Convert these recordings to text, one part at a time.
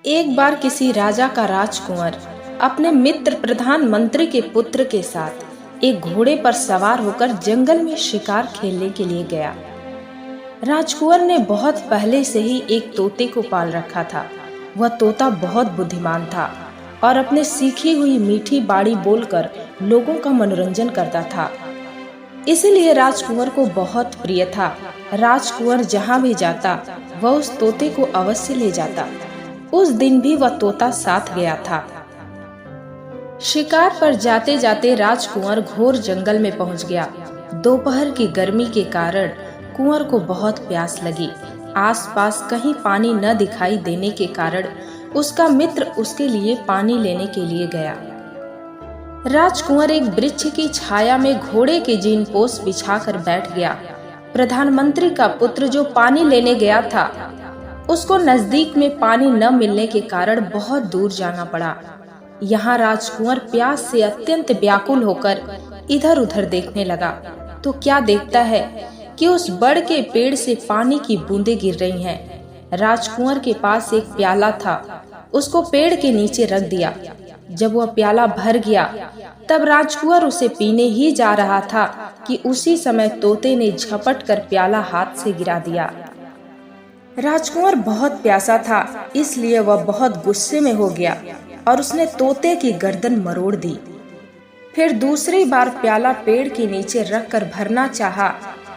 एक बार किसी राजा का राजकुंवर अपने मित्र प्रधानमंत्री के पुत्र के साथ एक घोड़े पर सवार होकर जंगल में शिकार खेलने के लिए गया। राजकुंवर ने बहुत पहले से ही एक तोते को पाल रखा था। वह तोता बहुत बुद्धिमान था और अपने सीखी हुई मीठी बाणी बोलकर लोगों का मनोरंजन करता था। इसीलिए राजकुंवर को बहुत प्रिय था। राजकुंवर जहाँ भी जाता वह उस तोते को अवश्य ले जाता। उस दिन भी वह तोता साथ गया था। शिकार पर जाते जाते राजकुंवर घोर जंगल में पहुंच गया। दोपहर की गर्मी के कारण कुंवर को बहुत प्यास लगी। आसपास कहीं पानी न दिखाई देने के कारण उसका मित्र उसके लिए पानी लेने के लिए गया। राजकुंवर एक वृक्ष की छाया में घोड़े के जीन पोस बिछाकर बैठ गया। प्रधानमंत्री का पुत्र जो पानी लेने गया था उसको नजदीक में पानी न मिलने के कारण बहुत दूर जाना पड़ा। यहाँ राजकुंवर प्यास से अत्यंत व्याकुल होकर इधर उधर देखने लगा तो क्या देखता है कि उस बड़ के पेड़ से पानी की बूंदें गिर रही हैं। राजकुंवर के पास एक प्याला था, उसको पेड़ के नीचे रख दिया। जब वह प्याला भर गया तब राजकुंवर उसे पीने ही जा रहा था कि उसी समय तोते ने झपट कर प्याला हाथ से गिरा दिया। राजकुंवर बहुत प्यासा था, इसलिए वह बहुत गुस्से में हो गया और उसने तोते की गर्दन मरोड़ दी। फिर दूसरी बार प्याला पेड़ के नीचे रखकर भरना चाहा,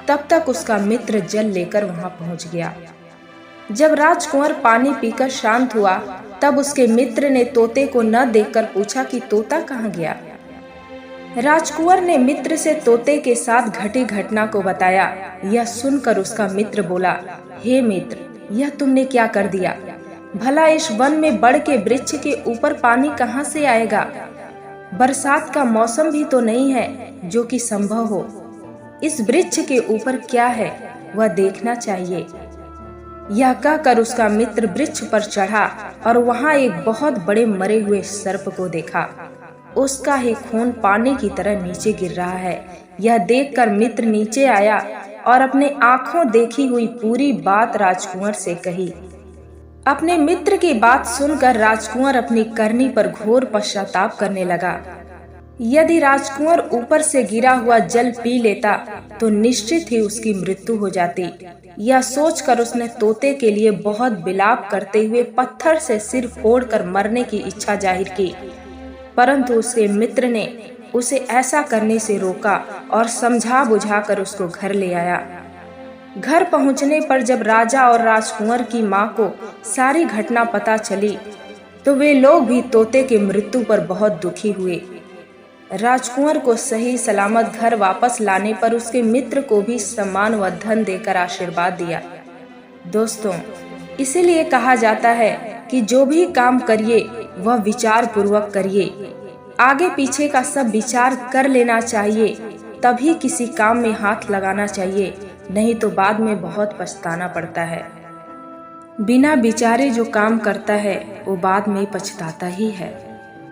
तब तक उसका मित्र जल लेकर वहां पहुंच गया। जब राजकुंवर पानी पीकर शांत हुआ तब उसके मित्र ने तोते को न देखकर पूछा कि तोता कहाँ गया। राजकुंवर ने मित्र से तोते के साथ घटी घटना को बताया। यह सुनकर उसका मित्र बोला, हे मित्र, यह तुमने क्या कर दिया? भला इस वन में बड़ के वृक्ष के ऊपर पानी कहाँ से आएगा? बरसात का मौसम भी तो नहीं है जो कि संभव हो। इस वृक्ष के ऊपर क्या है वह देखना चाहिए। यह कहकर उसका मित्र वृक्ष पर चढ़ा और वहां एक बहुत बड़े मरे हुए सर्प को देखा। उसका ही खून पानी की तरह नीचे गिर रहा है। यह देखकर मित्र नीचे आया और अपने आंखों देखी हुई पूरी बात राजकुंवर से कही। अपने मित्र की बात सुनकर राजकुंवर अपनी करनी पर घोर पश्चाताप करने लगा। यदि राजकुंवर ऊपर से गिरा हुआ जल पी लेता तो निश्चित ही उसकी मृत्यु हो जाती। यह सोचकर उसने तोते के लिए बहुत विलाप करते हुए पत्थर से सिर फोड़कर मरने की इच्छा जाहिर की, परंतु उसके मित्र ने उसे ऐसा करने से रोका और समझा बुझाकर उसको घर ले आया। घर पहुंचने पर जब राजा और राजकुंवर की मां को सारी घटना पता चली तो वे लोग भी तोते की मृत्यु पर बहुत दुखी हुए। राजकुंवर को सही सलामत घर वापस लाने पर उसके मित्र को भी सम्मान व धन देकर आशीर्वाद दिया। दोस्तों, इसीलिए कहा जाता है कि जो भी काम करिए वह विचार पूर्वक करिए। आगे पीछे का सब विचार कर लेना चाहिए, तभी किसी काम में हाथ लगाना चाहिए, नहीं तो बाद में बहुत पछताना पड़ता है। बिना विचारे जो काम करता है वो बाद में पछताता ही है।